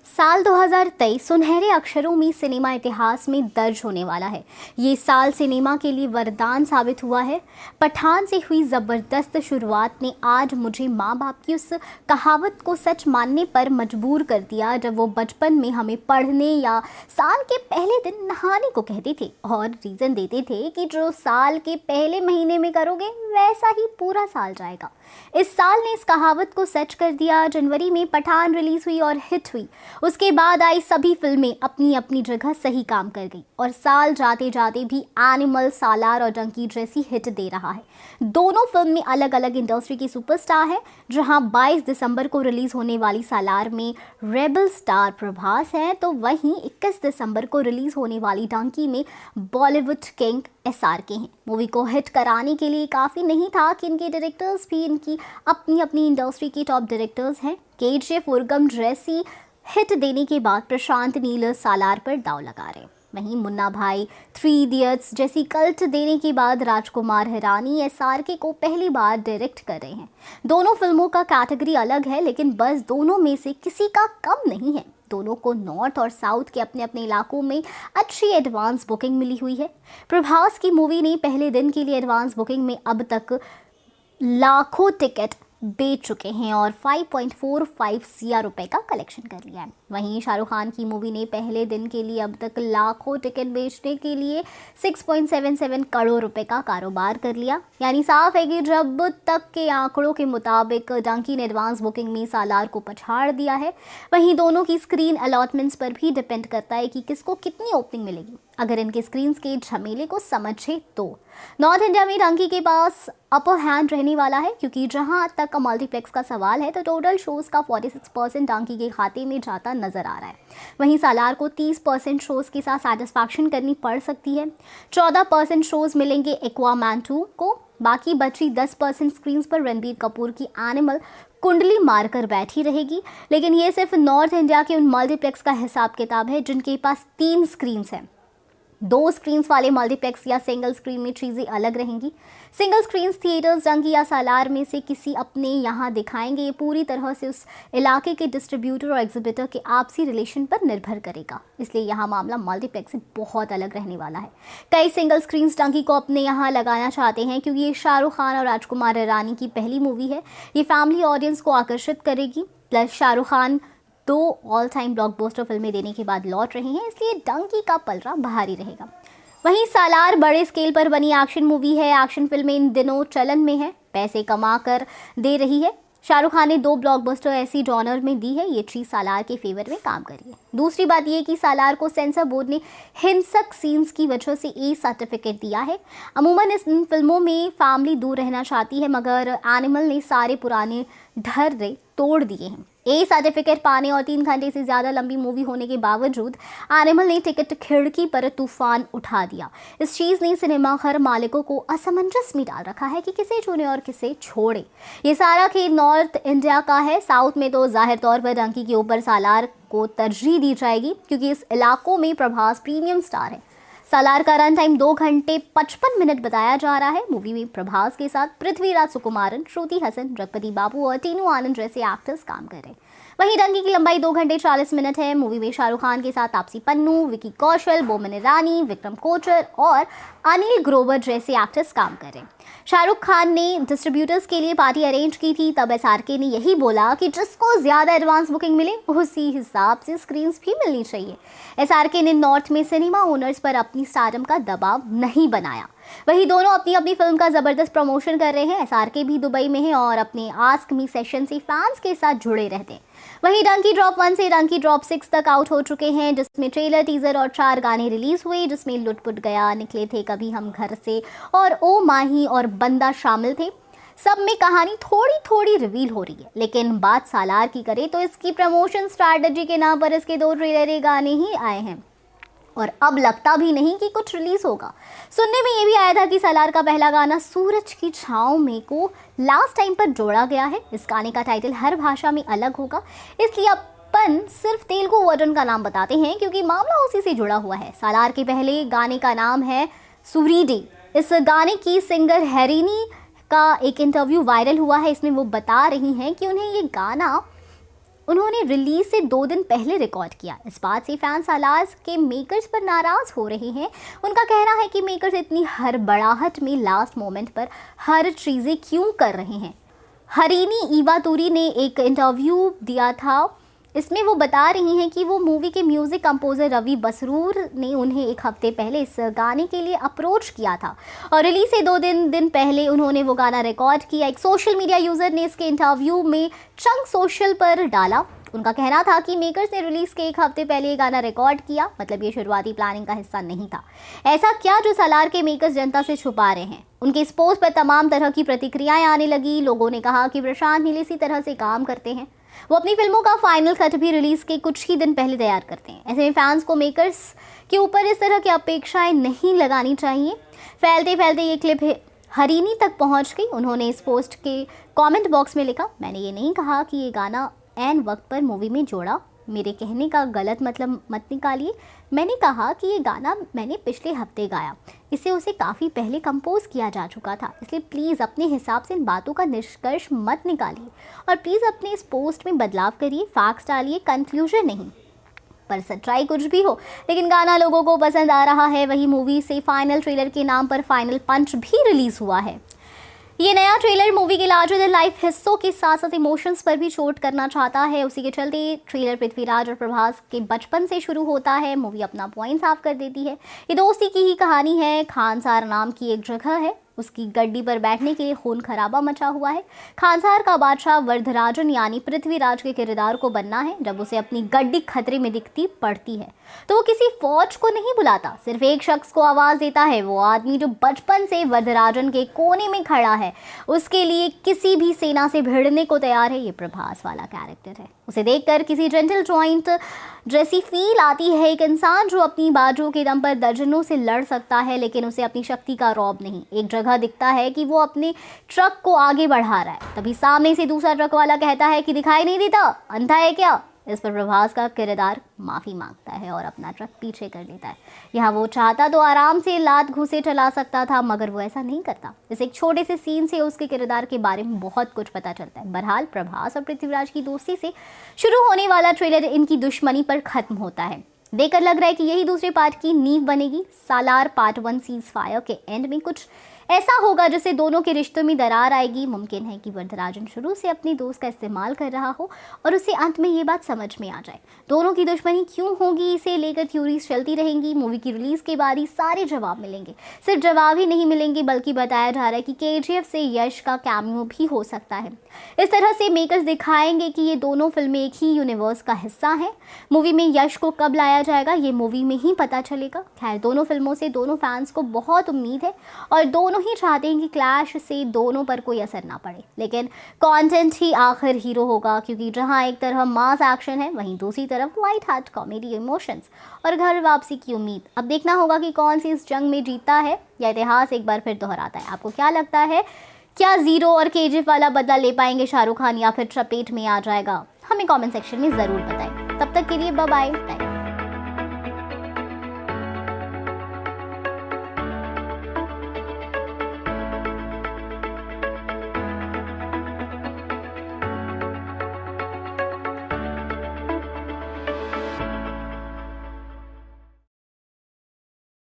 साल 2023 सुनहरे अक्षरों में सिनेमा इतिहास में दर्ज होने वाला है। ये साल सिनेमा के लिए वरदान साबित हुआ है। पठान से हुई ज़बरदस्त शुरुआत ने आज मुझे माँ बाप की उस कहावत को सच मानने पर मजबूर कर दिया जब वो बचपन में हमें पढ़ने या साल के पहले दिन नहाने को कहते थे और रीज़न देते थे कि जो साल के पहले महीने में करोगे वैसा ही पूरा साल जाएगा। इस साल ने इस कहावत को सच कर दिया। जनवरी में पठान रिलीज़ हुई और हिट हुई। उसके बाद आई सभी फिल्में अपनी अपनी जगह सही काम कर गई और साल जाते जाते भी एनिमल, सालार और डंकी जैसी हिट दे रहा है। दोनों फिल्म में अलग अलग इंडस्ट्री के सुपरस्टार हैं। जहां 22 दिसंबर को रिलीज़ होने वाली सालार में रेबल स्टार प्रभास हैं, तो वहीं 21 दिसंबर को रिलीज़ होने वाली डंकी में बॉलीवुड किंग SRK हैं। मूवी को हिट कराने के लिए काफ़ी नहीं था कि इनके डायरेक्टर्स भी इनकी अपनी अपनी इंडस्ट्री के टॉप डायरेक्टर्स हैं। KGF उर्गम जैसी हिट देने के बाद प्रशांत नील सालार पर दाव लगा रहे। वहीं मुन्ना भाई, 3 इडियट्स जैसी कल्ट देने के बाद राजकुमार हिरानी SRK को पहली बार डायरेक्ट कर रहे हैं। दोनों फिल्मों का कैटेगरी अलग है, लेकिन बस दोनों में से किसी का कम नहीं है। दोनों को नॉर्थ और साउथ के अपने अपने इलाकों में अच्छी एडवांस बुकिंग मिली हुई है। प्रभास की मूवी ने पहले दिन के लिए एडवांस बुकिंग में अब तक लाखों टिकट बेच चुके हैं और 5.45 CR रुपए का कलेक्शन कर लिया है। वहीं शाहरुख खान की मूवी ने पहले दिन के लिए अब तक लाखों टिकट बेचने के लिए 6.77 करोड़ रुपए का कारोबार कर लिया। यानी साफ है कि जब तक के आंकड़ों के मुताबिक डंकी ने एडवांस बुकिंग में सालार को पछाड़ दिया है। वहीं दोनों की स्क्रीन अलॉटमेंट्स पर भी डिपेंड करता है कि किसको कितनी ओपनिंग मिलेगी। अगर इनके स्क्रीन के झमेले को समझे तो नॉर्थ इंडिया में डंकी के पास अपर हैंड रहने वाला है, क्योंकि जहां तक मल्टीप्लेक्स का सवाल है तो टोटल शोज़ का 46% डंकी के खाते में जाता नजर आ रहा है। वहीं सालार को 30% शोज़ के साथ सेटिस्फैक्शन करनी पड़ सकती है। 14% शोज़ मिलेंगे एक्वामैन 2 को। बाकी बची 10% स्क्रीन पर रणबीर कपूर की एनिमल कुंडली मारकर बैठी रहेगी। लेकिन ये सिर्फ नॉर्थ इंडिया के उन मल्टीप्लेक्स का हिसाब किताब है जिनके पास 3 स्क्रीन्स हैं। 2 स्क्रीन्स वाले मल्टीप्लेक्स या सिंगल स्क्रीन में चीज़ें अलग रहेंगी। सिंगल स्क्रीन्स थिएटर्स डंकी या सालार में से किसी अपने यहाँ दिखाएंगे। ये पूरी तरह से उस इलाके के डिस्ट्रीब्यूटर और एग्जिबिटर के आपसी रिलेशन पर निर्भर करेगा। इसलिए यहाँ मामला मल्टीप्लेक्स से बहुत अलग रहने वाला है। कई सिंगल स्क्रीन्स डंकी को अपने यहाँ लगाना चाहते हैं क्योंकि ये शाहरुख खान और राजकुमार हिरानी की पहली मूवी है। ये फैमिली ऑडियंस को आकर्षित करेगी। Plus Shahrukh Khan 2 all time blockbuster फिल्में देने के बाद लौट रहे हैं, इसलिए डंकी का पलड़ा भारी रहेगा। वहीं सालार बड़े स्केल पर बनी एक्शन मूवी है। एक्शन फिल्में इन दिनों चलन में है, पैसे कमा कर दे रही है। शाहरुख खान ने 2 ब्लॉकबस्टर ऐसी जॉनर में दी है। ये चीज़ सालार के फेवर में काम करी है। दूसरी बात ये कि सालार को सेंसर बोर्ड ने हिंसक सीन्स की वजह से A सर्टिफिकेट दिया है। अमूमन इन फिल्मों में फैमिली दूर रहना चाहती है, मगर एनिमल ने सारे पुराने ढर्रे तोड़ दिए हैं। A सर्टिफिकेट पाने और 3 घंटे से ज़्यादा लंबी मूवी होने के बावजूद एनिमल ने टिकट खिड़की पर तूफान उठा दिया। इस चीज़ ने सिनेमा घर मालिकों को असमंजस में डाल रखा है कि किसे चुने और किसे छोड़े। ये सारा खेल नॉर्थ इंडिया का है। साउथ में तो जाहिर तौर पर डंकी के ऊपर सालार को तरजीह दी जाएगी, क्योंकि इस इलाकों में प्रभास प्रीमियम स्टार है। सालार का रन टाइम 2 घंटे 55 मिनट बताया जा रहा है। मूवी में प्रभास के साथ पृथ्वीराज सुकुमारन, श्रुति हसन, जगपति बाबू और टीनू आनंद जैसे एक्टर्स काम कर रहे हैं। वहीं डंकी की लंबाई 2 घंटे 40 मिनट है। मूवी में शाहरुख खान के साथ तापसी पन्नू, विकी कौशल, बोमन ईरानी, विक्रम कोचर और अनिल ग्रोवर जैसे एक्टर्स काम कर रहे हैं। शाहरुख खान ने डिस्ट्रीब्यूटर्स के लिए पार्टी अरेंज की थी, तब SRK ने यही बोला कि जिसको ज़्यादा एडवांस बुकिंग मिले उसी हिसाब से स्क्रीन्स भी मिलनी चाहिए। SRK ने नॉर्थ में सिनेमा ओनर्स पर अपनी स्टारडम का दबाव नहीं बनाया। वहीं दोनों अपनी अपनी फिल्म का ज़बरदस्त प्रमोशन कर रहे हैं। SRK भी दुबई में है और अपने आस्क मी सेशन से फैंस के साथ जुड़े रहते हैं। वहीं डंकी ड्रॉप 1 से डंकी ड्रॉप 6 तक आउट हो चुके हैं, जिसमें ट्रेलर, टीजर और 4 गाने रिलीज हुए, जिसमें लुट पुट गया, निकले थे कभी हम घर से और ओ माही और बंदा शामिल थे। सब में कहानी थोड़ी थोड़ी रिवील हो रही है। लेकिन बात सालार की करें तो इसकी प्रमोशन स्ट्रैटेजी के नाम पर इसके 2 ट्रेलर गाने ही आए हैं और अब लगता भी नहीं कि कुछ रिलीज होगा। सुनने में ये भी आया था कि सालार का पहला गाना सूरज की छाँव में को लास्ट टाइम पर जोड़ा गया है। इस गाने का टाइटल हर भाषा में अलग होगा, इसलिए अपन सिर्फ तेलुगु वर्जन का नाम बताते हैं क्योंकि मामला उसी से जुड़ा हुआ है। सालार के पहले गाने का नाम है सूरीडे। इस गाने की सिंगर हैरिनी का एक इंटरव्यू वायरल हुआ है। इसमें वो बता रही हैं कि उन्हें ये गाना उन्होंने रिलीज से 2 दिन पहले रिकॉर्ड किया। इस बात से फैंस सालार के मेकर्स पर नाराज हो रहे हैं। उनका कहना है कि मेकर्स इतनी हड़बड़ाहट में लास्ट मोमेंट पर हर चीज़ें क्यों कर रहे हैं। हरीनी ईवातुरी ने एक इंटरव्यू दिया था, इसमें वो बता रही हैं कि वो मूवी के म्यूज़िक कंपोज़र रवि बसरूर ने उन्हें 1 हफ्ते पहले इस गाने के लिए अप्रोच किया था और रिलीज से 2 दिन पहले उन्होंने वो गाना रिकॉर्ड किया। एक सोशल मीडिया यूज़र ने इसके इंटरव्यू में चंक सोशल पर डाला। उनका कहना था कि मेकर्स ने रिलीज़ के 1 हफ्ते पहले ये गाना रिकॉर्ड किया, मतलब ये शुरुआती प्लानिंग का हिस्सा नहीं था। ऐसा क्या जो सालार के मेकर्स जनता से छुपा रहे हैं। उनके इस पोस्ट पर तमाम तरह की प्रतिक्रियाएं आने लगी। लोगों ने कहा कि प्रशांत नील इसी तरह से काम करते हैं, वो अपनी फिल्मों का फाइनल कट भी रिलीज़ के कुछ ही दिन पहले तैयार करते हैं। ऐसे में फैंस को मेकर्स के ऊपर इस तरह की अपेक्षाएं नहीं लगानी चाहिए। फैलते फैलते ये क्लिप हरीनी तक पहुंच गई। उन्होंने इस पोस्ट के कमेंट बॉक्स में लिखा, मैंने ये नहीं कहा कि ये गाना ऐन वक्त पर मूवी में जोड़ा, मेरे कहने का गलत मतलब मत निकालिए। मैंने कहा कि ये गाना मैंने पिछले हफ्ते गाया, इसे उसे काफ़ी पहले कंपोज किया जा चुका था, इसलिए प्लीज़ अपने हिसाब से इन बातों का निष्कर्ष मत निकालिए और प्लीज़ अपने इस पोस्ट में बदलाव करिए, फैक्ट्स डालिए, कंक्लूजन नहीं। पर सच्चाई कुछ भी हो, लेकिन गाना लोगों को पसंद आ रहा है। वही मूवी से फाइनल ट्रेलर के नाम पर फाइनल पंच भी रिलीज़ हुआ है। ये नया ट्रेलर मूवी के लार्जर देन लाइफ हिस्सों के साथ साथ इमोशंस पर भी चोट करना चाहता है। उसी के चलते ट्रेलर पृथ्वीराज और प्रभास के बचपन से शुरू होता है। मूवी अपना पॉइंट साफ कर देती है। ये दोस्ती की ही कहानी है। खानसार नाम की एक जगह है, उसकी गड्डी पर बैठने के लिए खून खराबा मचा हुआ है। खानसार का बादशाह वरदराजन यानी पृथ्वीराज के किरदार को बनना है। जब उसे अपनी गड्डी खतरे में दिखती पड़ती है तो वो किसी फौज को नहीं बुलाता, सिर्फ एक शख्स को आवाज़ देता है। वो आदमी जो बचपन से वरदराजन के कोने में खड़ा है, उसके लिए किसी भी सेना से भिड़ने को तैयार है। ये प्रभास वाला कैरेक्टर है। उसे देखकर किसी जेंटल जॉइंट जैसी फील आती है। एक इंसान जो अपनी बाजू के दम पर दर्जनों से लड़ सकता है, लेकिन उसे अपनी शक्ति का रौब नहीं। एक जगह दिखता है कि वो अपने ट्रक को आगे बढ़ा रहा है, तभी सामने से दूसरा ट्रक वाला कहता है कि दिखाई नहीं देता, अंधा है क्या। इस पर प्रभास का किरदार माफ़ी मांगता है और अपना ट्रक पीछे कर लेता है। यहाँ वो चाहता तो आराम से लात घुसे चला सकता था, मगर वो ऐसा नहीं करता। इस एक छोटे से सीन से उसके किरदार के बारे में बहुत कुछ पता चलता है। बहरहाल प्रभास और पृथ्वीराज की दोस्ती से शुरू होने वाला ट्रेलर इनकी दुश्मनी पर खत्म होता है। देखकर लग रहा है कि यही दूसरे पार्ट की नींव बनेगी। सालार पार्ट 1 सीज फायर के एंड में कुछ ऐसा होगा जिससे दोनों के रिश्तों में दरार आएगी। मुमकिन है कि वरदराजन शुरू से अपनी दोस्त का इस्तेमाल कर रहा हो और उसे अंत में ये बात समझ में आ जाए। दोनों की दुश्मनी क्यों होगी, इसे लेकर थ्योरीज चलती रहेंगी। मूवी की रिलीज़ के बाद ही सारे जवाब मिलेंगे। सिर्फ जवाब ही नहीं मिलेंगे, बल्कि बताया जा रहा है कि KGF से यश का कैमियो भी हो सकता है। इस तरह से मेकर्स दिखाएंगे कि ये दोनों फिल्में एक ही यूनिवर्स का हिस्सा हैं। मूवी में यश को कब लाया जाएगा ये मूवी में ही पता चलेगा। खैर, दोनों फिल्मों से दोनों फैंस को बहुत उम्मीद है और दोनों ही चाहते हैं कि क्लैश से दोनों पर कोई असर ना पड़े, लेकिन कंटेंट ही आखिर हीरो होगा। क्योंकि जहां एक तरफ मास एक्शन है, वहीं दूसरी तरफ लाइट हार्ट कॉमेडी, इमोशंस और घर वापसी की उम्मीद। अब देखना होगा कि कौन सी इस जंग में जीतता है या इतिहास एक बार फिर दोहराता है। आपको क्या लगता है, क्या जीरो और KGF वाला बदला ले पाएंगे शाहरुख खान या फिर चपेट में आ जाएगा? हमें कमेंट सेक्शन में ज़रूर बताएं। तब तक के लिए बाय बाय।